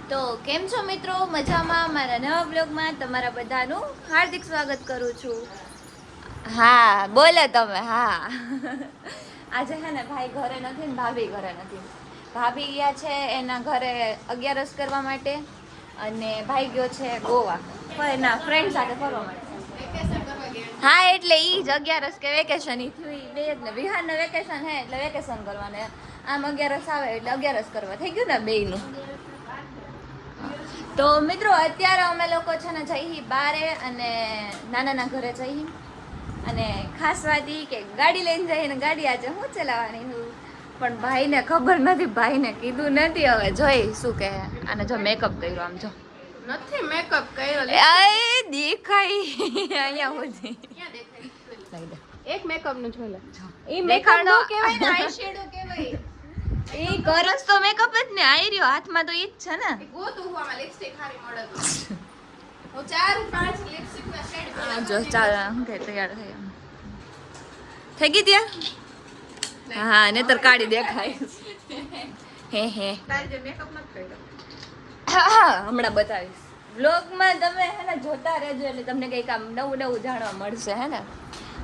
તો કેમ છો મિત્રો? મજામાં? મારા નવા બ્લોગમાં તમારા બધાનું હાર્દિક સ્વાગત કરું છું. હા બોલો તમે. હા આજે છે ને ભાઈ ઘરે નથી ને ભાભી ઘરે નથી. ભાભી ગયા છે એના ઘરે 11 કરવા માટે અને ભાઈ ગયો છે ગોવા એના ફ્રેન્ડ સાથે ફરવા માટે. હા એટલે ઈ જ 11 કે વેકેશન ઈ થયું ઈ બે જ ને. વિહારને વેકેશન હે એટલે વેકેશન કરવાને, આમ 11 આવે એટલે 11 કરવા થઈ ગયું ને બેયનું. તો મિત્રો અત્યારે અમે લોકો છે ને જઈએ બારે અને નાનાના ઘરે જઈએ અને ખાસ વાત એ કે ગાડી લઈને જઈએ ને ગાડી આજે હું ચલાવવાની હું પણ ભાઈને ખબર નથી, ભાઈને કીધું નથી. હવે જોઈ શું કહે. અને જો મેકઅપ કર્યો, આમ જો નથી મેકઅપ કર્યો. દેખાય અહીંયા સુધી એક મેકઅપ નું જોઈ લે. ઈ મેકઅપ નો કહેવાય ને આઈ શેડો કહેવાય. ઈ કરસ તો મેકઅપ જ ને. આઈ રહ્યો હાથમાં તો ઈ જ છે ને. ગોતું હું આમાં લિપસ્ટિક ખારી મળે તો હું 4-5 લિપસ્ટિક ના શેડ જો ચાલ હું કે તૈયાર થઈ ગઈ ત્યાં. હા નહીતર કાઢી દેખાય. હે તારી જે મેકઅપ નથી કર્યો. હમણાં બતાવીશ બ્લોગમાં. તમે હે ને જોતા રહેજો એટલે તમને કંઈક આમ નવું જાણવા મળશે. હે ને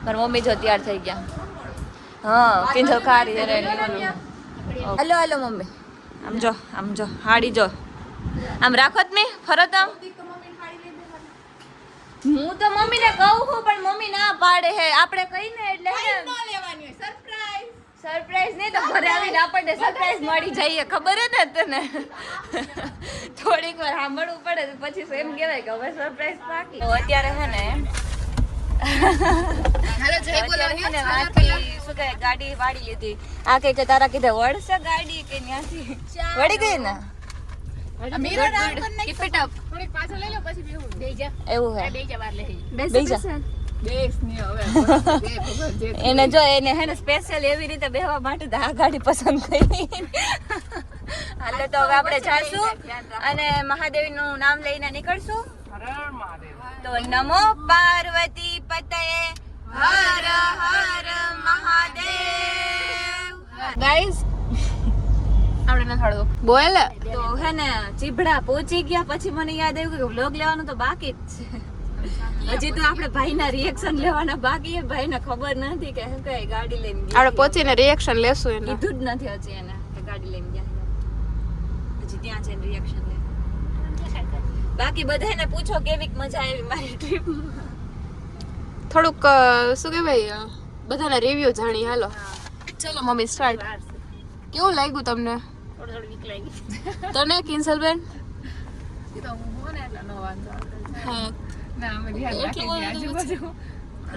મારી મમ્મી જો તૈયાર થઈ ગયા. હા કિંજલ કાઢી હલો હલો મમ્મી. આમ જો હાડી જો આમ રાખો જ મેં ફરત આમ. હું તો મમ્મીને કહું છું પણ મમ્મી ના પાડે હે. આપણે કહીને એટલે સરપ્રાઈઝ નહીં તો ઘરે આવીને આપણને સરપ્રાઈઝ મળી જઈએ. ખબર હે ને તને? થોડીક વાર સાંભળવું પડે પછી એમ કહેવાય કે હવે સરપ્રાઈઝ પાકી. તો અત્યારે હે ને શું કહે ગાડી વાળી લીધી. આ કઈ કે તારા કીધે વળશે ગાડી કે ત્યાંથી વળી ગઈ ને. એને જો એને હે ને સ્પેશિયલ એવી રીતે બેહવા માટે આ ગાડી પસંદ કરી. હાલે તો હવે આપણે જાશું અને મહાદેવ નું નામ લઈને નીકળશું. તો નમો પાર્વતી પતયે હર હર મહાદેવ. ગાઈસ આપણે ન થાળો બોલ. તો હે ને ચીભડા પહોંચી ગયા પછી મને યાદ આવ્યું કે વ્લોગ લેવાનું તો બાકી જ છે. હજી તો આપણે ભાઈના રિએક્શન લેવાના બાકી છે. ભાઈને ખબર નથી કે શું કહે ગાડી લઈને ગયા. આપણે પહોંચીને રિએક્શન લેશું એને. કીધું જ નથી હજી એને કે ગાડી લઈને ગયા. હજી ત્યાં જઈને રિએક્શન લે. બાકી બધાને પૂછો કેવી મજા આવી મારી ટ્રીપ. થોડુંક શું કહેવાય બધાના રિવ્યુ જાણી. હાલો ચલો મમ્મી સ્ટાર્ટ. કેવું લાગ્યું તમને? થોડી વીક લાગી તને કિંસલબેન? હા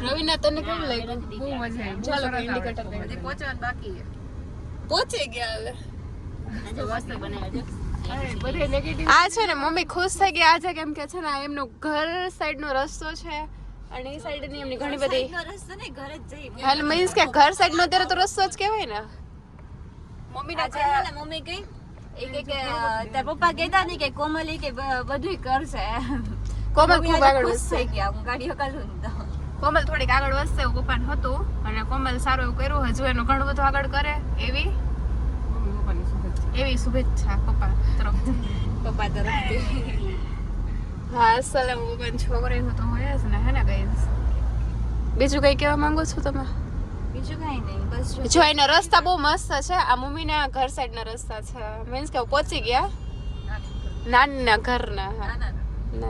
રવિના તને કેવું લાગ્યું? બહુ મજા આવી. ચાલો ઇન્ડિકેટર પહોંચવાનું બાકી છે. પહોંચી ગયા હવે. નેગેટિવ આ છે ને મમ્મી ખુશ થઈ ગયા આજે કેમ કે છે ને આ એમનો ઘર સાઈડ નો રસ્તો છે અને એ સાઈડ ની એમની ઘણી બધી રસ્તો ને ઘરે જ જઈ. હાલ મીન્સ કે ઘર સાઈડ નો અત્યારે તો રસ્તો જ કહેવાય ને. મમ્મી કઈ એ કે તાર પપ્પા કહેતા નહીં કે કોમલી કે બધુંય કરશે. કોમલ ખૂબ આગળ ખુશ વધશે. થઈ ગયા. હું ગાડી હકાલું ને તો કોમલ થોડીક આગળ વધશે એવું પપ્પાને હતું અને કોમલ સારું એવું કર્યું. હજુ એનું ઘણું બધું આગળ કરે એવી શુભેચ્છા પપ્પા તરફથી. પપ્પા તરફથી. હા સલામ પપ્પાની છોકરી હું તો હોય જ ને. હે ને ગાઈસ બીજું કઈ કહેવા માંગો છો તમે? બીજું કઈ નહીં બસ જો એના રસ્તા બહુ મસ્ત છે. આ મમ્મીના ઘર સાઈડ ના રસ્તા છે. મીન્સ કે પહોંચી ગયા નાનીના ઘરના.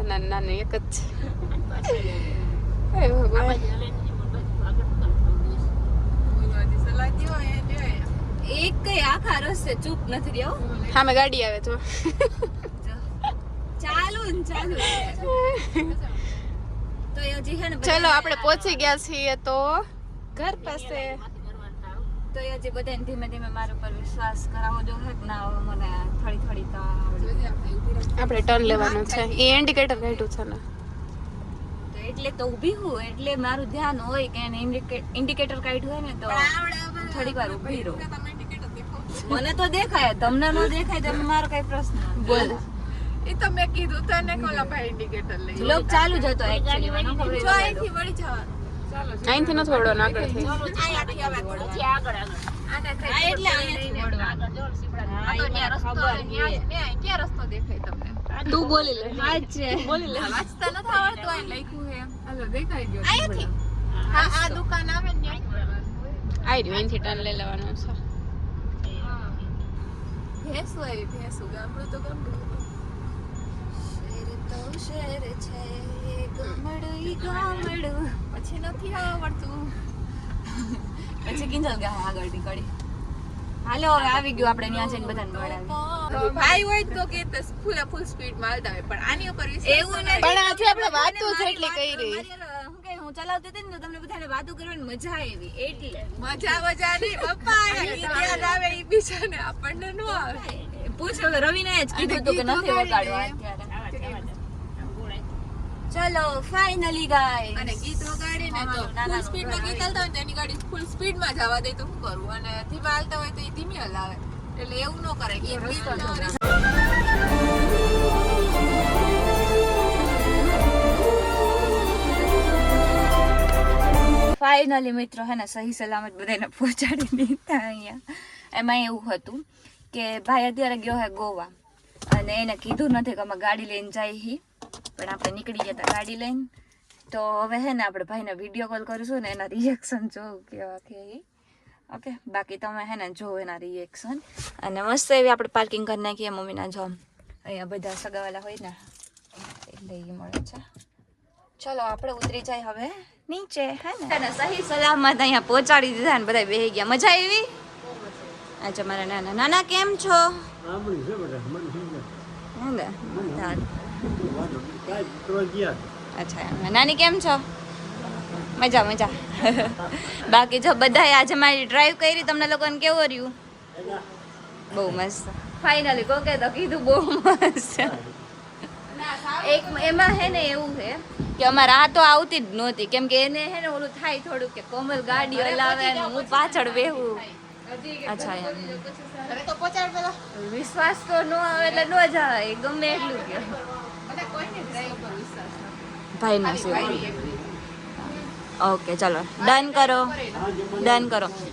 ના એક જ છે. હે ભગવાન એક કઈ આખા રસ્તે ચૂપ નથી રહ્યો. સામે ગાડી આવે તો ચાલુ તો હજી છે ને ચલો આપણે પહોંચી ગયા છીએ તો ઘર પાસે. તો હજી બધાને ધીમે ધીમે મારા ઉપર વિશ્વાસ કરાવો જો હે ના હવે મને થોડી તો આવડે. આપણે ટર્ન લેવાનું છે. એ ઇન્ડિકેટર કાઢ્યું છે ને તો એટલે તો ઊભી હું એટલે મારું ધ્યાન હોય કે એને ઇન્ડિકેટર કાઢ્યું હોય ને તો થોડીક વાર ઊભી રહું. મને તો દેખાય, તમને ન દેખાય તો મારો કઈ પ્રશ્ન બોલ. એ તો મેં કીધું તને કોલા ભાઈ ઇન્ડિકેટર લઈ લોક ચાલુ જ હતો એકચ્યુઅલી મને ખબર જો અહીંથી વળી જવાનું. અહીંથી નથી વળવાનું આગળ થઈ. અહીંયાથી હવે એટલે અહીંયાથી વળવાનું. ત્યાં રસ્તો ક્યાં રસ્તો દેખાય તમને તું બોલી લે બોલી લે વાંચતા નથી આવડતું આ લખ્યું છે હાલો દેખાઈ ગયો અહીંયાથી હા આ દુકાન આવે ને ત્યાં આઈ રહ્યું એનથી ટર્ન લઈ લેવાનું છે ભેંસું આવી ભેંસું ગામડું તો ગામડું શેર છે ગામડું પછી નથી આવડતું પછી કિંજલ ગયા આગળ નીકળી હાલો હવે આવી ગયું આપણે ત્યાં જઈને બધાને મળાવી ભાઈ હોય તો કે ફૂલ સ્પીડ માં હાલતા હોય પણ આની ઉપર એવું નથી પણ આજે આપણે વાતો જ એટલી કરી હું ચલાવતી હતી ને તો તમને બધાને વાતો કરવાની મજા આવી એટલે મજા નહીં પપ્પા યાદ આવે ઈ બીજાને આપણને ન આવે પૂછો રવિને જ કીધું હતું કે નથી વગાડવા અત્યારે ચલો ફાઇનલી ગાઈસ અને ગીત વગાડીને તો ફૂલ સ્પીડ માં ગીત હાલતા હોય તો એની ગાડી ફૂલ સ્પીડ માં જવા દે તો શું કરવું અને ધીમા હાલતા હોય તો એ ધીમી હલાવે એટલે એવું ન કરે કે ફાઇનલી મિત્રો હે ને સહી સલામત બધાને પહોંચાડી દીધા અહીંયા એમાં એવું હતું કે ભાઈ અત્યારે ગયો હે ગોવા અને એને કીધું નથી કે અમે ગાડી લઈને જાય હી પણ આપણે નીકળી ગયા હતા ગાડી લઈને તો હવે હે ને આપણે ભાઈને વિડીયો કોલ કરીશું ને એના રિએક્શન જોવું કેવા કે ઓકે બાકી તમે હે ને જો એના રિએક્શન અને મસ્ત એવી આપણે પાર્કિંગ કરી નાખીએ મમ્મીના જો અહીંયા બધા સગાવાલા હોય ને એટલે એ મળે છે ચલો આપણે ઉતરી જાય હવે નીચે હે ને સહી સલામત અહીંયા પહોંચાડી દીધા ને બધા બેહી ગયા મજા આવી અચ્છા મારા નાના નાના કેમ છો અચ્છા નાની કેમ છો મજા મજા બાકી જો બધાએ આજે મારી ડ્રાઈવ કરી તમને લોકોને કેવું રહ્યું બહુ મસ્ત ફાઇનલી કોકે તો કીધું બહુ મસ્ત એક એમાં હે ને એવું છે કે અમારે આ તો આવતી જ નહોતી કેમ કે એને હે ને ઓલું થાય થોડું કે કોમલ ગાડી હલાવે ને હું પાછળ બેહું અચ્છા એમ તો પહોંચાડ પેલા વિશ્વાસ તો ન આવે એટલે ન જ આવે ગમે એટલું કે મને કોઈને ડ્રાઈવ પર વિશ્વાસ નથી ભાઈ ના ઓકે ચલો ડન કરો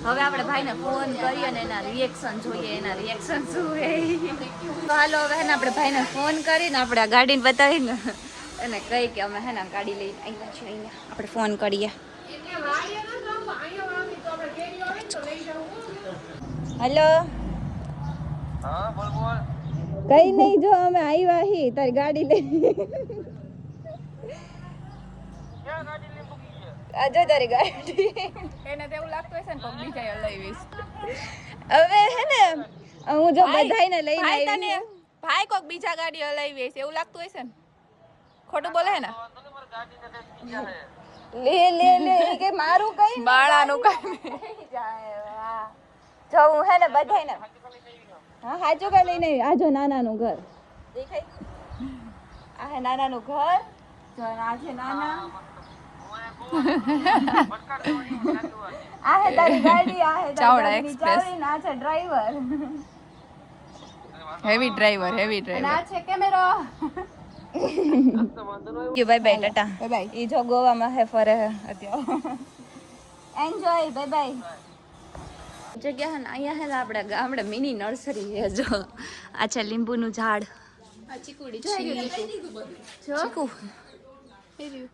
હવે આપણે ભાઈને ફોન કરીએ અને એના રિએક્શન જોઈએ એના રિએક્શન શું હે હાલો હવે હે ને આપણે ભાઈને ફોન કરીને આપણે આ ગાડીને બતાવીને અને કહી કે અમે હે ને ગાડી લઈને આવ્યા છીએ અહીંયા આપણે ફોન કરીએ હેલો કઈ નહીં જો અમે આવ્યા હી તારી ગાડી લઈ આજો તારી ગાડી એને તો એવું લાગતું હશે ને તો બીજા લઈવીશ હવે હે ને હું જો બધાયને લઈને આવી ભાઈ કોક બીજા ગાડી હલાવી હશે એવું લાગતું હશે ને ખોટું બોલે હે ને લે કે મારું કઈ બાળાનું કઈ જો હું હે ને બધાયને હા હાચું કઈ લઈને આવી આજો નાનાનું ઘર દેખાય આ હે નાનાનું ઘર જો આ છે નાના આ હે તારી ગાડી આ હે ચાવડા તારી એક્સપ્રેસ. ચાવી ના છે ડ્રાઈવર હેવી ડ્રાઈવર ના છે કેમેરો bye bye tata bye bye ઈ જો ગોવામાં હે ફરે હે અત્યારે એન્જોય બાય બાય જગ્યા હે ને અહીંયા હે ને આપણે ગામડે મિની નર્સરી છે જો આ છે લીંબુનું ઝાડ આ ચીકુડી ચીકુ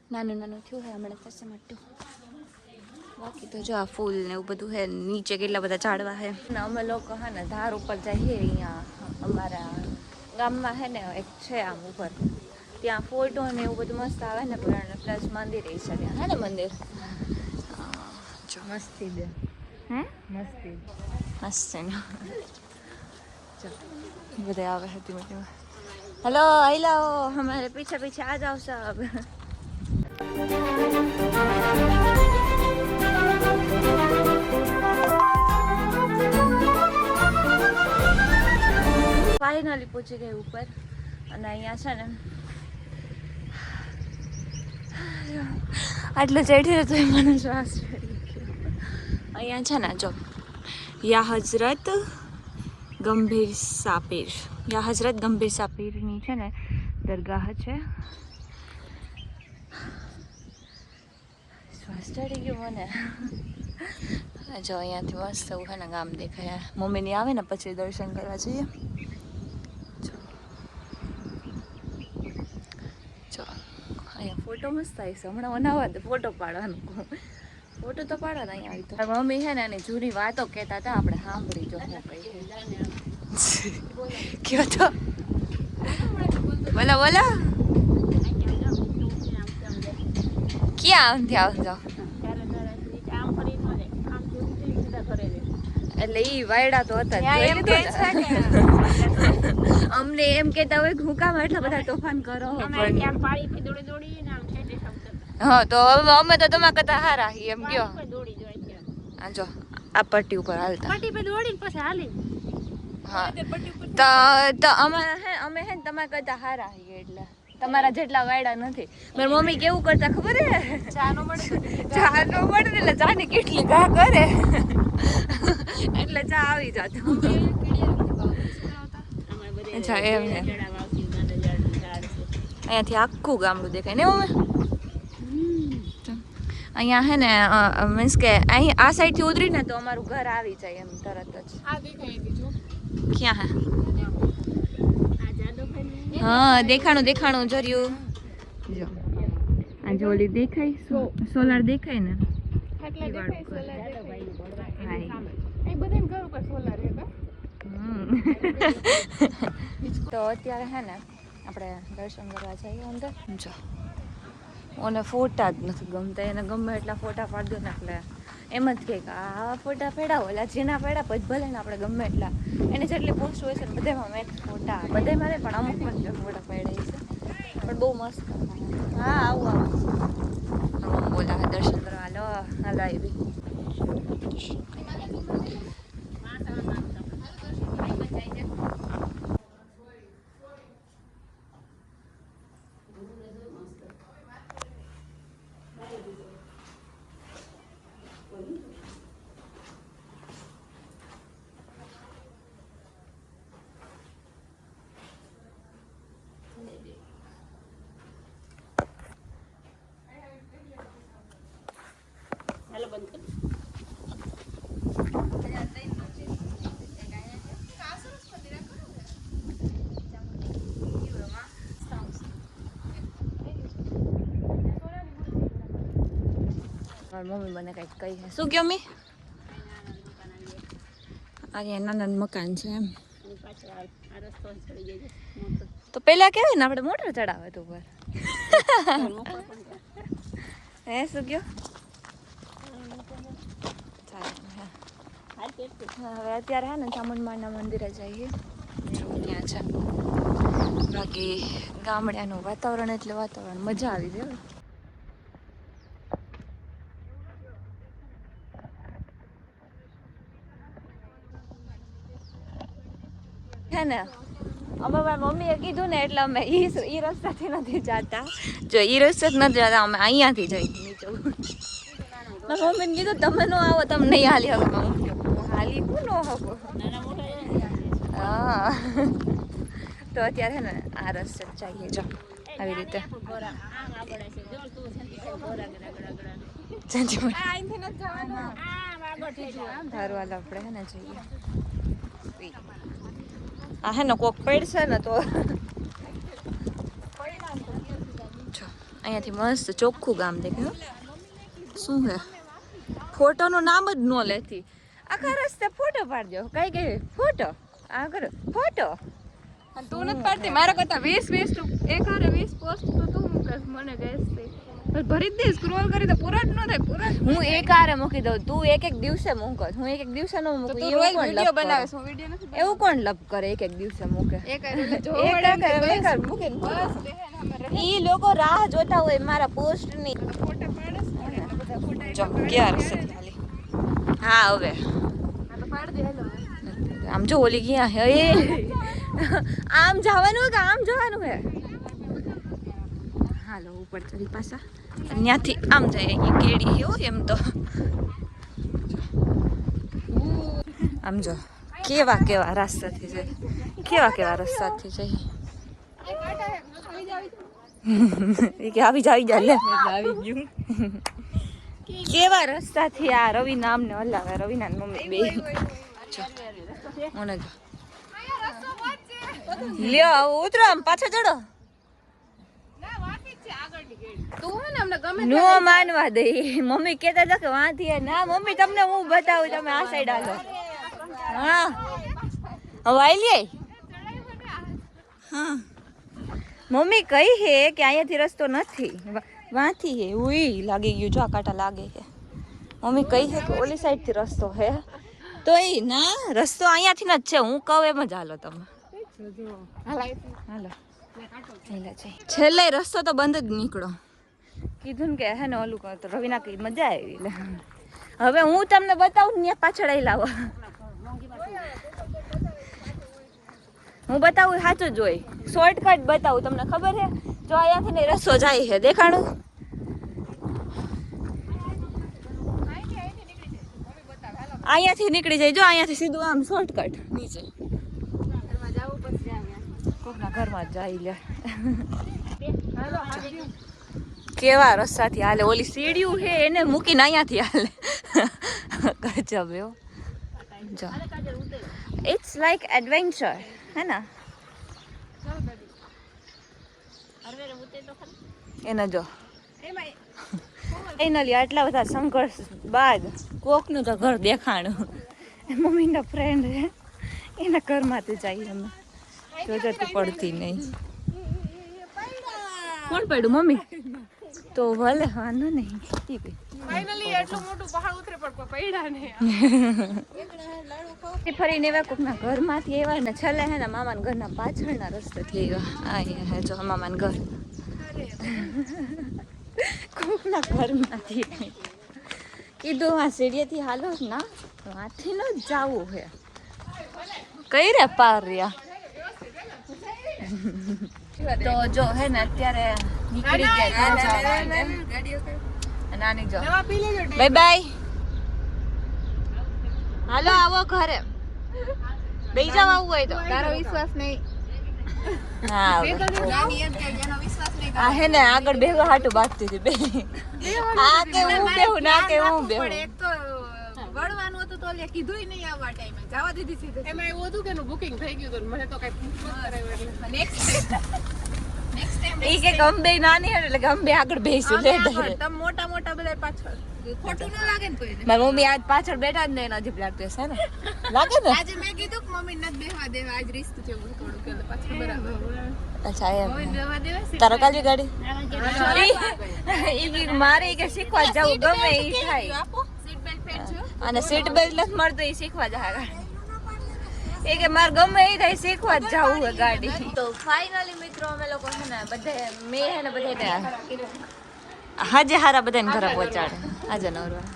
નાનું નાનું થયું હે હમણાં થશે મોટું બાકી તો જો આ ફૂલ ને એવું બધું હે નીચે કેટલા બધા ઝાડવા હે ને અમે લોકો હે ને ધાર ઉપર જઈએ અહીંયા અમારા ગામમાં હે ને એક છે આમ ઉપર ત્યાં ફોટો ને એવું બધું મસ્ત આવે ને પણ પ્લસ મંદિર એ છે ત્યાં હે ને મંદિર જો મસ્તી દે હે મસ્તી મસ્ત છે ને જો બધા આવે છે ધીમે ધીમે हेलो हेलो हमारे पीछे पीछे आ जाओ सब फाइनली पहुंची गए ऊपर અને અહીંયા છે ને આટલું ચઢી તો મને શ્વાસ ચડી ગયો અહીંયા છે ને જો યા હજરત ગંભીર સાપીર યા હજરત ગંભીર સાપીરની છે ને દરગાહ છે શ્વાસ ચડી ગયો મને જો અહીંયાથી મસ્ત એવું છે ને ગામ દેખાય મમ્મીની આવે ને પછી દર્શન કરવા જઈએ ફોટો મસ્ત આવી છે હમણાં બનાવવા દે ફોટો પાડવાનું કહું ફોટો તો પાડવા અહીંયા આવી તો મમ્મી છે ને એની જૂની વાતો કહેતા હતા આપણે સાંભળી જો હું કઈ કયો તો બોલો બોલો ક્યાં આમથી આવજો એટલે ઈ વાયડા તો હતા અમને એમ કેતા હોય કે હું કામ એટલા બધા તોફાન કરો હા તો અમે તો તમારા કરતા હારા એમ કયો હા જો આ પટ્ટી ઉપર હાલતા હા તો અમે હે ને તમારા કરતા હારા એટલે તમારા જેટલા વાયડા નથી મારી મમ્મી કેવું કરતા ખબર હે ચા નો મળે એટલે ચા ની કેટલી ઘા કરે એટલે ચા આવી જાત અચ્છા એમ ને અહીંયાથી આખું ગામડું દેખાય ને અમે અહીંયા હે ને મીન્સ કે અહીં આ સાઈડ થી ઉતરીને તો અમારું ઘર આવી જાય એમ તરત જ ક્યાં હે હા દેખાણું જર્યું જો આ જો ઓલી દેખાય સોલાર દેખાય ને તો અત્યારે હે ને આપણે દર્શન કરવા જઈએ અંદર જો ઓને ફોટા જ નથી ગમતા એને ગમે એટલા ફોટા પાડી દો ને એટલે એમ જ કહે કે આ ફોટા પેડા ઓલા જેના પેડા પછી ભલે ને આપણે ગમે એટલા એને જેટલી પોસ્ટ હોય છે ને બધામાં મેં ફોટા બધામાં નહીં પણ અમુક જ ફોટા પાડ્યા છે પણ બહુ મસ્ત હા આવું બોલા દર્શન કરવા હાલો આવી મમ્મી મને કઈક કહી છે શું કયો મી અહીંયા નાના મકાન છે એમ તો પેલા કેવાય ને આપણે મોટર ચડાવે તો ઉપર હે શું કયો હવે અત્યારે હે ને ચામુંડમાના મંદિરે જઈએ ત્યાં છે બાકી ગામડાનું વાતાવરણ એટલે વાતાવરણ મજા આવી જાય હે ને અમે મારી મમ્મીએ કીધું ને એટલે અમે ઈ રસ્તાથી નથી જતા જો ઈ રસ્તે જ નથી જતા અમે અહીંયાથી જઈ નીચે મારી મમ્મીને કીધું તમે ન આવો તમે નહીં હાલી હવે હાલી હું ન હકો હા તો અત્યારે હે ને આ રસ્તે જઈએ જો આવી રીતે સારું હાલ આપણે હે ને જઈએ આ હે ને કોક પડશે ને તો અહીંયાથી મસ્ત ચોખ્ખું ગામ દેખાય શું હે ફોટોનું નામ જ ન લેતી આખા રસ્તે ફોટો પાડજો કઈ ફોટો આ કરો ફોટો તું નથી પાડતી મારા કરતા 20 એક હારે 20 પોસ્ટ તો તું મૂકસ મને કહેશ ભરી દે સ્ક્રોલ કરી તો પૂરા જ ન થાય પૂરા હું એક હારે મૂકી દઉં તું એક દિવસે મૂકસ હું એક દિવસે ન મૂકું એવું કોણ વિડિયો બનાવે હું વિડિયો નથી એવું કોણ લપ કરે એક દિવસે મૂકે એક હારે મૂકે ઈ લોકો રાહ જોતા હોય મારા પોસ્ટ ની ફોટા પાડસ ને બધા ફોટા જો ક્યાં હશે ખાલી હા હવે તો પાડ દે હેલો આમ જો ઓલી ક્યાં હે આમ જવાનું કે આમ જવાનું હે હાલો ઉપર ચડી પાછા ત્યાંથી આમ જાય અહીંયા કેડી હો એમ તો આમ જો કેવા રસ્તાથી જાય કેવા રસ્તાથી જાય કે આવી જા લે આવી ગયું કેવા રસ્તાથી આ રવિ નામ ને હલાવે રવિના મમ્મી બે મને જો લ્યો ઉતરો આમ પાછો ચડો તું હે ને અમને ગમે નો માનવા દે. મમ્મી કહેતા હતા કે વાંથી ના મમ્મી તમને હું બતાવું, તમે આ સાઈડ હાલો. હા હવે આઈ લે. હા મમ્મી કઈ હે કે અહીંયાથી રસ્તો નથી, વાંથી હે. ઉઈ લાગી ગયું, જો આ કાંટા લાગે છે. મમ્મી કઈ હે કે ઓલી સાઈડ થી રસ્તો હે, તો એ ના રસ્તો અહીંયાથી જ છે. હું કહું એમ જ હાલો તમે. હાલો છેલ્લે રસ્તો તો બંધ જ નીકળો. કીધું ને કે હે ને ઓલું કહો તો રવિના કઈ મજા આવી. હવે હું તમને બતાવું ને પાછળ આવી લાવો. હું બતાવું સાચું જોઈ, શોર્ટકટ બતાવું તમને. ખબર છે જો અહીંયાથી ને રસ્તો જાય છે, દેખાડું. અહીંયાથી નીકળી જાય, જો અહીંયાથી સીધું આમ શોર્ટકટ નીચે. કોકના ઘરમાં જ જાય લે. કેવા રસ્તાથી હાલે. ઓલી સીડીયું છે એને મૂકીને અહીંયાથી હાલે. ગજબ એવો. જો ઇટ્સ લાઈક એડવેન્ચર હે ને. એને જો ફાઇનલી આટલા બધા સંઘર્ષ બાદ કોકનું તો ઘર દેખાણું. મમ્મીના ફ્રેન્ડ છે એના ઘરમાંથી જઈએ અમે. જોજો તું પડતી નહીં. કોણ પડ્યું મમ્મી? તો ભલે વાંધો નહીં. ફાઇનલી એટલું મોટું પહાડ ઉતરે પણ પૈડા ને ફરીને એવા કોકના ઘરમાંથી આવ્યા ને છેલ્લે હે ને મામાના ઘરના પાછળના રસ્તેથી આવ્યા. અહીંયા હે જો મામાનું ઘર. કોકના ઘરમાંથી કીધું આ સીડીએથી હાલો ના, આથી ન જાવું હે. કઈ રે પાર રહ્યા. તો જો હે ને અત્યારે નીકળી ગયા. નાની જો બાય બાય. હાલો આવો ઘરે. બેસી જાવ આવું હોય તો. તારો વિશ્વાસ નહીં. હા આ હે ને આગળ બેહવા હાટું બાંધતી હતી બે. આ કે હું બેહું ના કે હું બેહું. એક તો વળવાનું હતું તો ઓલે કીધુંય નહીં આવવા ટાઈમે. જવા દીધી સીધે. એમાં એવું હતું કે બુકિંગ થઈ ગયું હતું મને તો કઈ કરાવ્યું એટલે નેક્સ્ટ ટાઈમ ઈ કે ગમે નાની એટલે ગમે આગળ બેસું લે. તમે મોટા મોટા બધા પાછળ. ખોટું ન લાગે ને કોઈને. મારી મમ્મી આજ પાછળ બેઠા જ નહીં અજીબ લાગતું હશે ને. લાગે ને. આજે મેં કીધું કે મમ્મી નથી બેહવા દેવા, આજ રિસ્ક છે થોડું કે પાછળ બરાબર. અચ્છા એમ. રહેવા દેવા તારો કાલી ગાડી ઈ મારે કે શીખવા જવું ગમે ઈ થાય. આપો સીટ બેલ્ટ પહેરજો. અને સીટ બેલ્ટ નથી મળતું એ શીખવા જાય ગાડી. એ કે મારે ગમે એ થાય શીખવા જ જવું હોય ગાડી. તો ફાઇનલી મિત્રો અમે લોકો છે ને બધે મેં હે ને બધે હાજે હારા બધાને ઘરે પહોંચાડે આજે નવરવા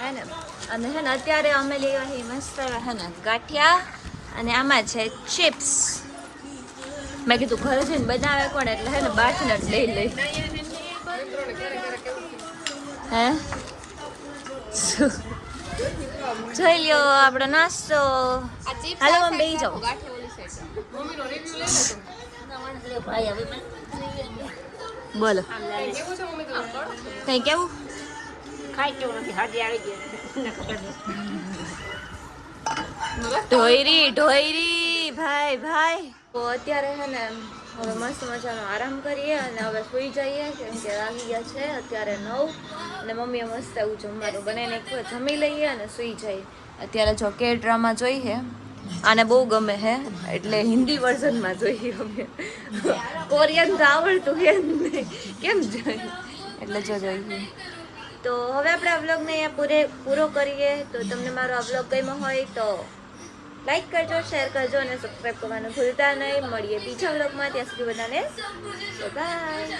હે ને. અને હે ને અત્યારે અમે લેવા હી મસ્ત હે ને ગાંઠિયા અને આમાં છે ચિપ્સ. મેં કીધું ઘરે જઈને બનાવે કોણ એટલે હે ને બહારથી જ લઈ લઈ. હે જોઈ લ્યો આપણો નાસ્તો. હાલો મમ્મી બેસી જાઓ. મમ્મીનો રિવ્યુ લઈ લો. બોલો કેવું છે મમ્મી તો કઈ કેવું? ઢોયરી ઢોયરી ભાઈ ભાઈ. તો અત્યારે હે ને હવે મસ્ત મજાનો આરામ કરીએ અને હવે સુઈ જઈએ કેમ કે વાગી ગયા છે અત્યારે 9 અને મમ્મીએ મસ્ત એવું જમવાનું બનાવીને જમી લઈએ અને સુઈ જઈએ. અત્યારે જો કે ડ્રામા જોઈએ આને બહુ ગમે હે એટલે હિન્દી વર્ઝનમાં જોઈએ અમે. કોરિયન તો આવડતું હે નહીં કેમ જોઈએ એટલે જો જોઈએ. તો હવે આપણે આ વ્લોગને અહીંયા પૂરો કરીએ. તો તમને મારો આ વ્લોગ ગમ્યો હોય તો લાઈક કરજો, શેર કરજો અને સબસ્ક્રાઈબ કરવાનું ભૂલતા નહીં. મળીએ બીજા વ્લોગમાં, ત્યાં સુધી બધાને બાય.